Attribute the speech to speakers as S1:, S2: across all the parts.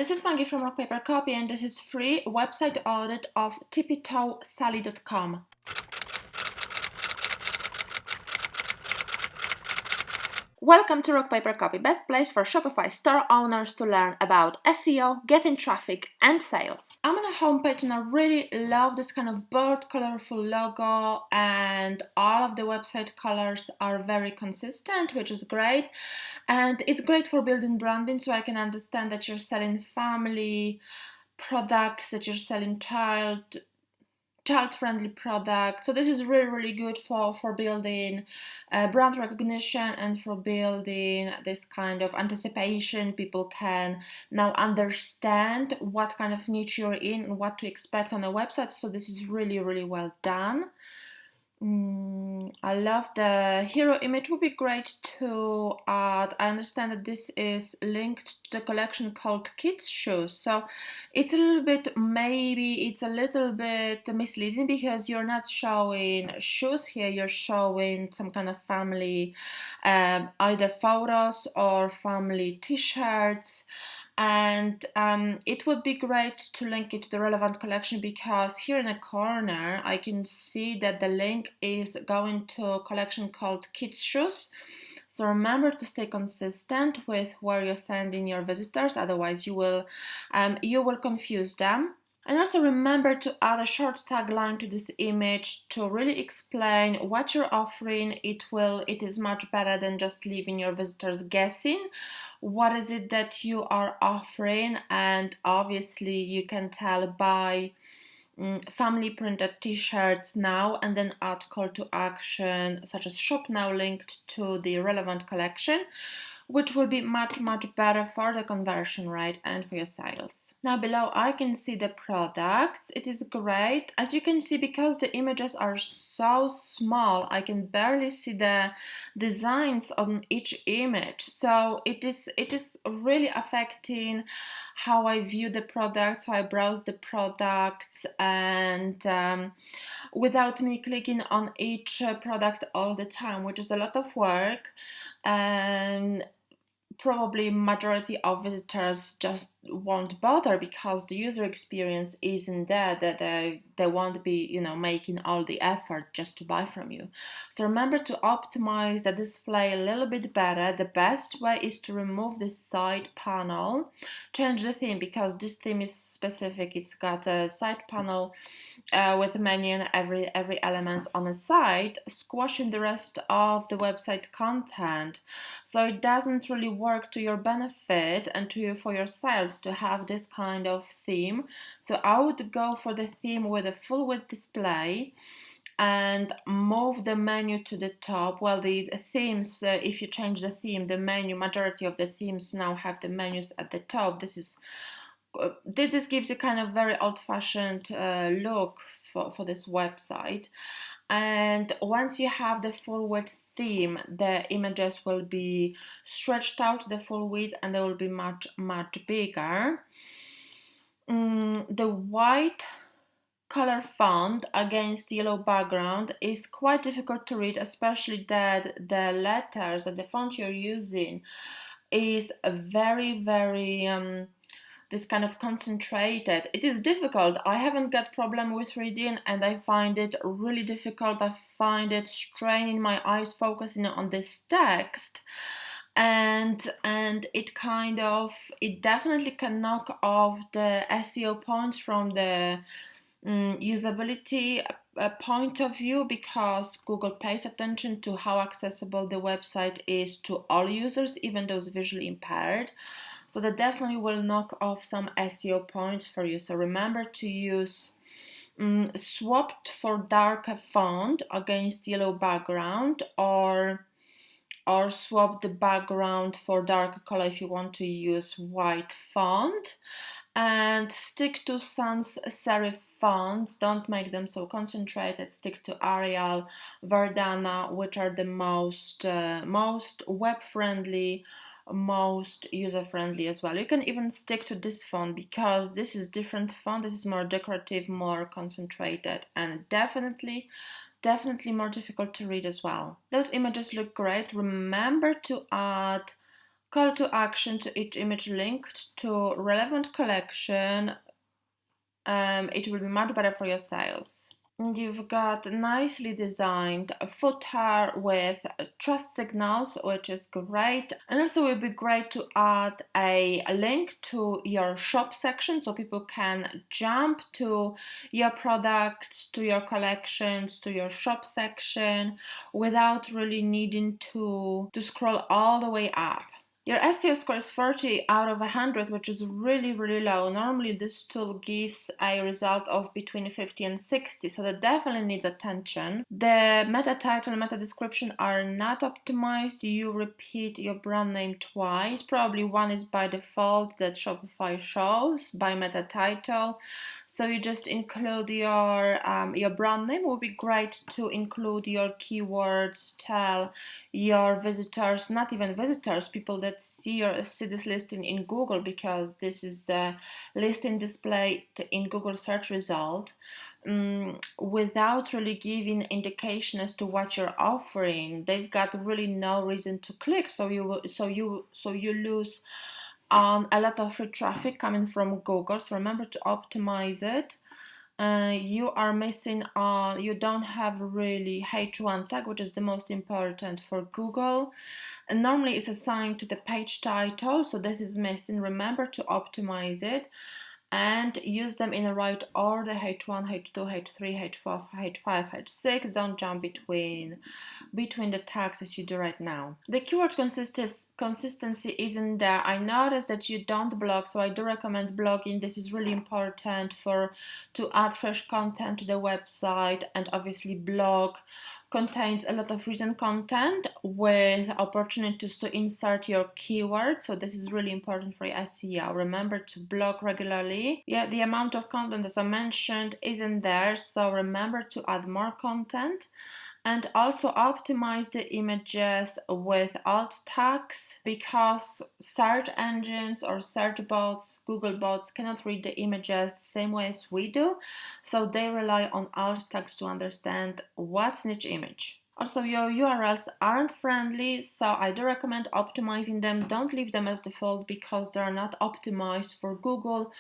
S1: This is Maggie from Rock Paper Copy, and this is free website audit of tippy-sally.com. Welcome to Rock Paper Copy, best place for Shopify store owners to learn about SEO, getting traffic, and sales. I'm on a homepage and I really love this kind of bold, colorful logo, and all of the website colors are very consistent, which is great. And it's great for building branding, so I can understand that you're selling family products, that you're selling child-friendly products. So this is really good for building brand recognition and for building this kind of anticipation. People can now understand what kind of niche you're in and what to expect on a website. So this is really well done. I love the hero image. Would be great to add. I understand that this is linked to the collection called Kids Shoes, so it's a little bit misleading because you're not showing shoes here, you're showing some kind of family either photos or family t-shirts. And it would be great to link it to the relevant collection, because here in the corner I can see that the link is going to a collection called Kids Shoes. So remember to stay consistent with where you're sending your visitors, otherwise you will confuse them. And also remember to add a short tagline to this image to really explain what you're offering. It is much better than just leaving your visitors guessing what is it that you are offering. And obviously you can tell by family printed t-shirts now, and then add call to action such as shop now linked to the relevant collection, which will be much better for the conversion rate and for your sales. Now below I can see the products. It is great. As you can see, because the images are so small, I can barely see the designs on each image. So it is really affecting how I view the products, how I browse the products, and without me clicking on each product all the time, which is a lot of work. And probably majority of visitors just won't bother because the user experience isn't there, that they won't be making all the effort just to buy from you. So remember to optimize the display a little bit better. The best way is to remove this side panel, change the theme, because this theme is specific. It's got a side panel with a menu and every element on the side, squashing the rest of the website content. So it doesn't really work to your benefit and for your sales to have this kind of theme. So I would go for the theme with a full width display and move the menu to the top. Well, the themes, if you change the theme, the menu, majority of the themes now have the menus at the top. This gives you kind of very old-fashioned look for this website. And once you have the full width theme, the images will be stretched out to the full width and they will be much bigger. The white color font against yellow background is quite difficult to read, especially that the letters and the font you're using is very this kind of concentrated. It is difficult. I haven't got problem with reading, and I find it really difficult. I find it straining my eyes focusing on this text, and it definitely can knock off the SEO points from the usability point of view, because Google pays attention to how accessible the website is to all users, even those visually impaired. So that definitely will knock off some SEO points for you. So remember to use swapped for darker font against yellow background, or swap the background for darker color if you want to use white font. And stick to sans serif fonts. Don't make them so concentrated. Stick to Arial, Verdana, which are the most web-friendly, most user-friendly as well. You can even stick to this font because this is different font. This is more decorative, more concentrated, and definitely more difficult to read as well. Those images look great. Remember to add call to action to each image linked to relevant collection. It will be much better for your sales. And you've got nicely designed a footer with trust signals, which is great. And also it would be great to add a link to your shop section so people can jump to your products, to your collections, to your shop section without really needing to scroll all the way up. Your SEO score is 40 out of 100, which is really, really low. Normally, this tool gives a result of between 50 and 60, so that definitely needs attention. The meta title and meta description are not optimized. You repeat your brand name twice. Probably one is by default that Shopify shows by meta title. So you just include your brand name. It would be great to include your keywords, tell your visitors, not even visitors, people that see this listing in Google, because this is the listing displayed in Google search result, without really giving indication as to what you're offering. They've got really no reason to click, so you lose on a lot of free traffic coming from Google. So remember to optimize it. You are missing on, you don't have really H1 tag, which is the most important for Google. And normally it's assigned to the page title, so this is missing. Remember to optimize it and use them in the right order: H1, H2, H3, H4, H5, H6. Don't jump between the tags as you do right now. The keyword consistency isn't there. I noticed that you don't blog, so I do recommend blogging. This is really important to add fresh content to the website, and obviously blog contains a lot of written content with opportunities to insert your keywords, so this is really important for your SEO. Remember to blog regularly. Yeah, the amount of content, as I mentioned, isn't there, so remember to add more content. And also optimize the images with alt tags, because search engines or search bots, Google bots, cannot read the images the same way as we do, so they rely on alt tags to understand what's in each image. Also, your URLs aren't friendly, so I do recommend optimizing them. Don't leave them as default because they are not optimized for Google.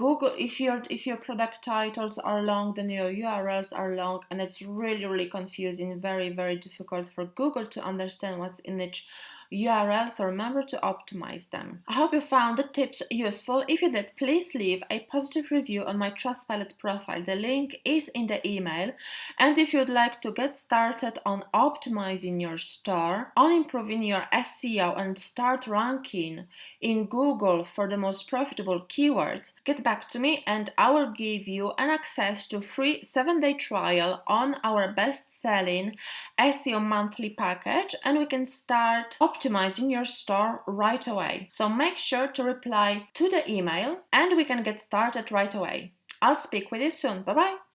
S1: If your product titles are long, then your URLs are long, and it's really, really confusing, very, very difficult for Google to understand what's in each URL, so remember to optimize them. I hope you found the tips useful. If you did, please leave a positive review on my Trustpilot profile. The link is in the email. And if you'd like to get started on optimizing your store, on improving your SEO and start ranking in Google for the most profitable keywords, get back to me and I will give you an access to free 7-day trial on our best-selling SEO monthly package, and we can start optimizing your store right away. So make sure to reply to the email and we can get started right away. I'll speak with you soon. Bye bye.